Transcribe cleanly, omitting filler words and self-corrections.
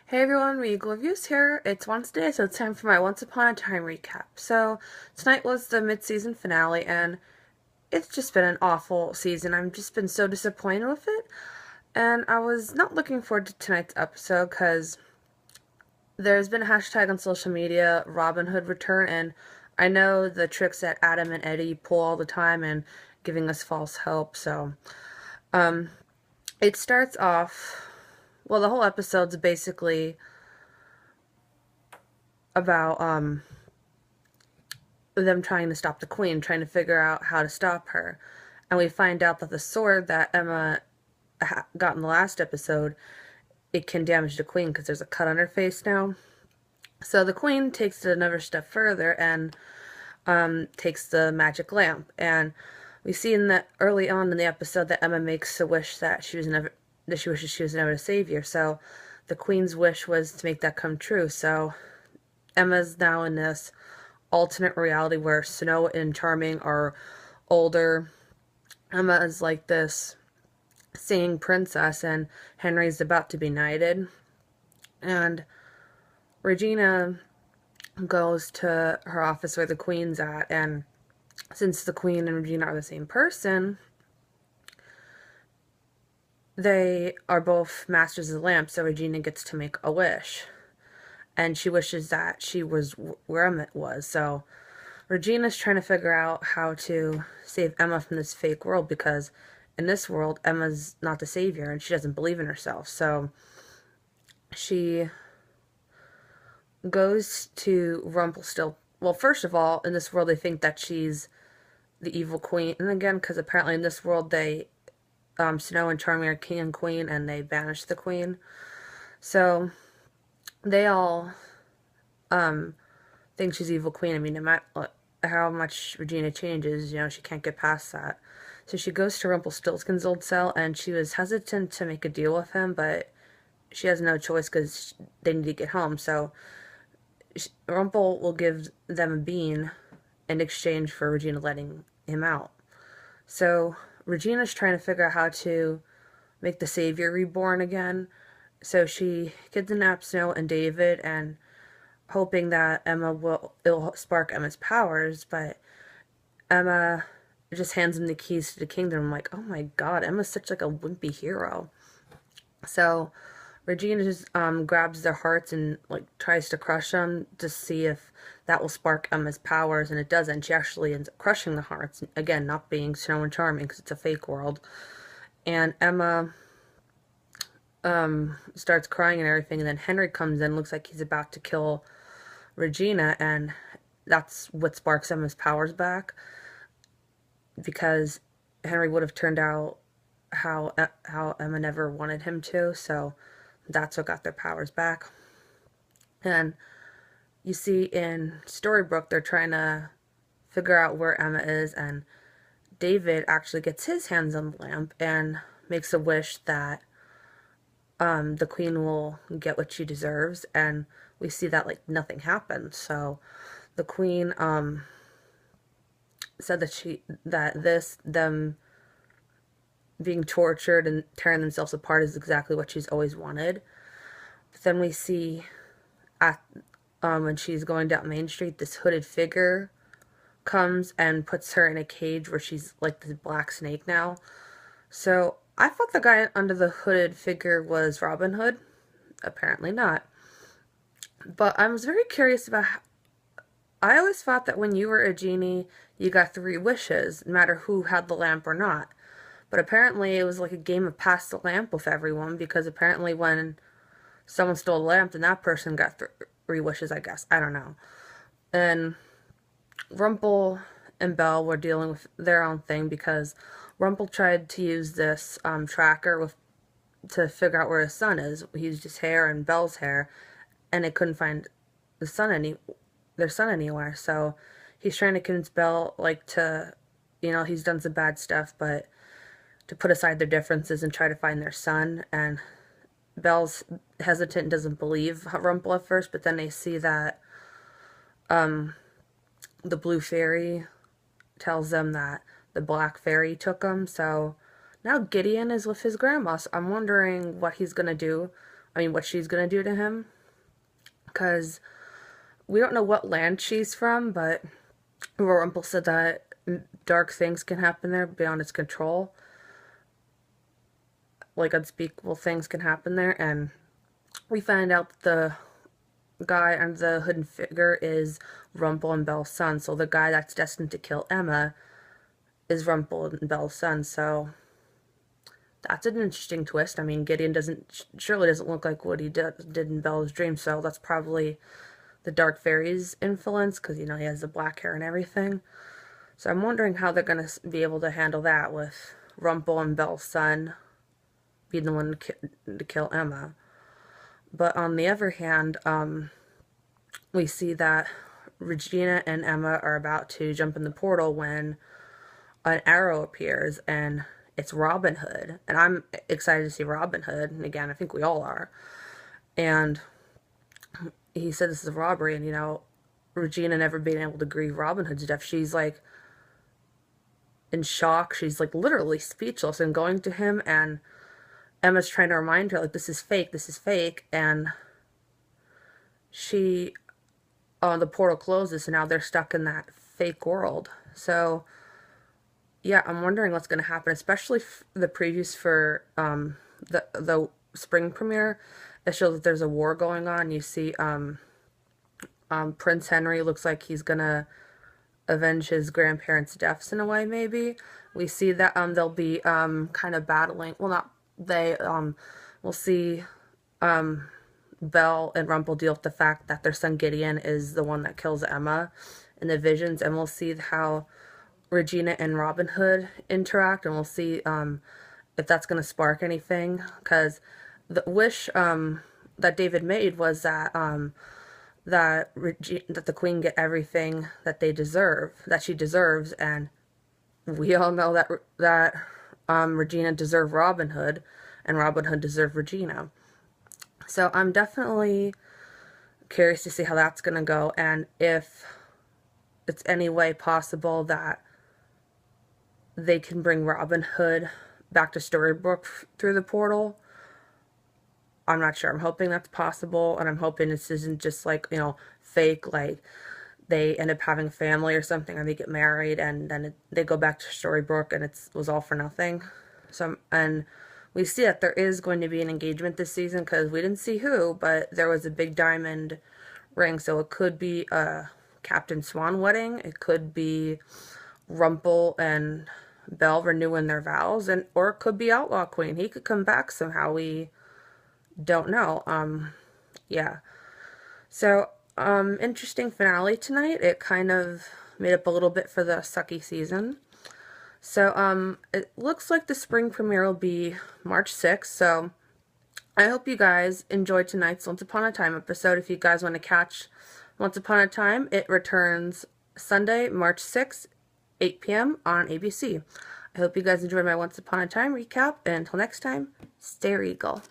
Hey everyone, Regal Reviews here. It's Wednesday, so it's time for my Once Upon a Time recap. So, tonight was the mid-season finale, and it's just been an awful season. I've just been so disappointed with it, and I was not looking forward to tonight's episode because there's been a hashtag on social media, Robin Hood return, and I know the tricks that Adam and Eddie pull all the time and giving us false hope, so, um, it starts off, well, the whole episode's basically about, them trying to stop the queen, trying to figure out how to stop her. And we find out that the sword that Emma got in the last episode, it can damage the queen because there's a cut on her face now. So the queen takes it another step further and takes the magic lamp. And we see in that early on in the episode that Emma makes a wish that she wishes she was never a savior. So the queen's wish was to make that come true. So Emma's now in this alternate reality where Snow and Charming are older. Emma is like this singing princess, and Henry's about to be knighted. And Regina goes to her office where the queen's at, and since the queen and Regina are the same person, they are both masters of the lamp, so Regina gets to make a wish. And she wishes that she was where Emma was, so Regina's trying to figure out how to save Emma from this fake world because in this world, Emma's not the savior and she doesn't believe in herself. So she goes to Rumpelstiltskin. Well, first of all, in this world, they think that she's the evil queen. And again, because apparently in this world, Snow and Charming are king and queen and they banish the queen. So they all, think she's evil queen. I mean, no matter how much Regina changes, she can't get past that. So she goes to Rumpelstiltskin's old cell, and she was hesitant to make a deal with him, but she has no choice because they need to get home. So Rumpel will give them a bean in exchange for Regina letting him out. So Regina's trying to figure out how to make the Savior reborn again. So she kidnaps Snow and David and hoping that it'll spark Emma's powers, but Emma just hands him the keys to the kingdom. I'm like, oh my god, Emma's such like a wimpy hero. So Regina just grabs their hearts and like tries to crush them to see if that will spark Emma's powers, and it doesn't. She actually ends up crushing the hearts, again, not being Snow and Charming because it's a fake world. And Emma starts crying and everything, and then Henry comes in, looks like he's about to kill Regina, and that's what sparks Emma's powers back, because Henry would have turned out how Emma never wanted him to, so that's what got their powers back. And you see in Storybrooke, they're trying to figure out where Emma is, and David actually gets his hands on the lamp and makes a wish that the queen will get what she deserves, and we see that like nothing happened. So the queen said that them being tortured and tearing themselves apart is exactly what she's always wanted. But then we see at when she's going down Main Street, this hooded figure comes and puts her in a cage where she's like this black snake now. So I thought the guy under the hooded figure was Robin Hood. Apparently not. But I was very curious about I always thought that when you were a genie, you got 3 wishes, no matter who had the lamp or not. But apparently it was like a game of pass the lamp with everyone, because apparently when someone stole a lamp, then that person got 3 wishes, I guess. I don't know. And Rumpel and Belle were dealing with their own thing because Rumpel tried to use this tracker to figure out where his son is. He used his hair and Belle's hair, and they couldn't find their son anywhere. So he's trying to convince Belle, like, he's done some bad stuff, but to put aside their differences and try to find their son. And Belle's hesitant and doesn't believe Rumpel at first, but then they see that the blue fairy tells them that the black fairy took him. So now Gideon is with his grandma. So I'm wondering what he's going to do I mean, what she's gonna do to him. Because we don't know what land she's from, but Rumpel said that dark things can happen there beyond its control. Like unspeakable things can happen there, and we find out the guy under the hidden figure is Rumpel and Belle's son. So the guy that's destined to kill Emma is Rumpel and Belle's son. So that's an interesting twist. I mean, Gideon surely doesn't look like what he did in Belle's dream. So that's probably the Dark Fairy's influence, because, you know, he has the black hair and everything. So I'm wondering how they're going to be able to handle that with Rumpel and Belle's son being the one to kill Emma. But on the other hand, we see that Regina and Emma are about to jump in the portal when an arrow appears, and it's Robin Hood. And I'm excited to see Robin Hood, and again, I think we all are. And he said this is a robbery, and, you know, Regina never being able to grieve Robin Hood's death. She's, like, in shock. She's, like, literally speechless and going to him, and Emma's trying to remind her, like, this is fake, and the portal closes, and now they're stuck in that fake world. So, yeah, I'm wondering what's going to happen, especially the previews for the spring premiere. It shows that there's a war going on. You see Prince Henry looks like he's going to avenge his grandparents' deaths in a way, maybe. We see that they'll be kind of battling. Well, not they. We'll see Belle and Rumpel deal with the fact that their son Gideon is the one that kills Emma in the visions, and we'll see how Regina and Robin Hood interact, and we'll see if that's going to spark anything, because the wish that David made was that that the Queen get everything that she deserves, and we all know that Regina deserved Robin Hood, and Robin Hood deserved Regina. So I'm definitely curious to see how that's going to go, and if it's any way possible that they can bring Robin Hood back to Storybrooke through the portal. I'm not sure. I'm hoping that's possible, and I'm hoping this isn't just, like, you know, fake, like they end up having a family or something, or they get married, and then they go back to Storybrooke, and it was all for nothing. So, and we see that there is going to be an engagement this season, because we didn't see who, but there was a big diamond ring, so it could be a Captain Swan wedding, it could be Rumpel and Belle renewing their vows, or it could be Outlaw Queen. He could come back somehow. We don't know. Yeah. So, interesting finale tonight. It kind of made up a little bit for the sucky season. So, it looks like the spring premiere will be March 6th, so I hope you guys enjoyed tonight's Once Upon a Time episode. If you guys want to catch Once Upon a Time, it returns Sunday, March 6th, 8 p.m. on ABC. I hope you guys enjoyed my Once Upon a Time recap, and until next time, stay regal.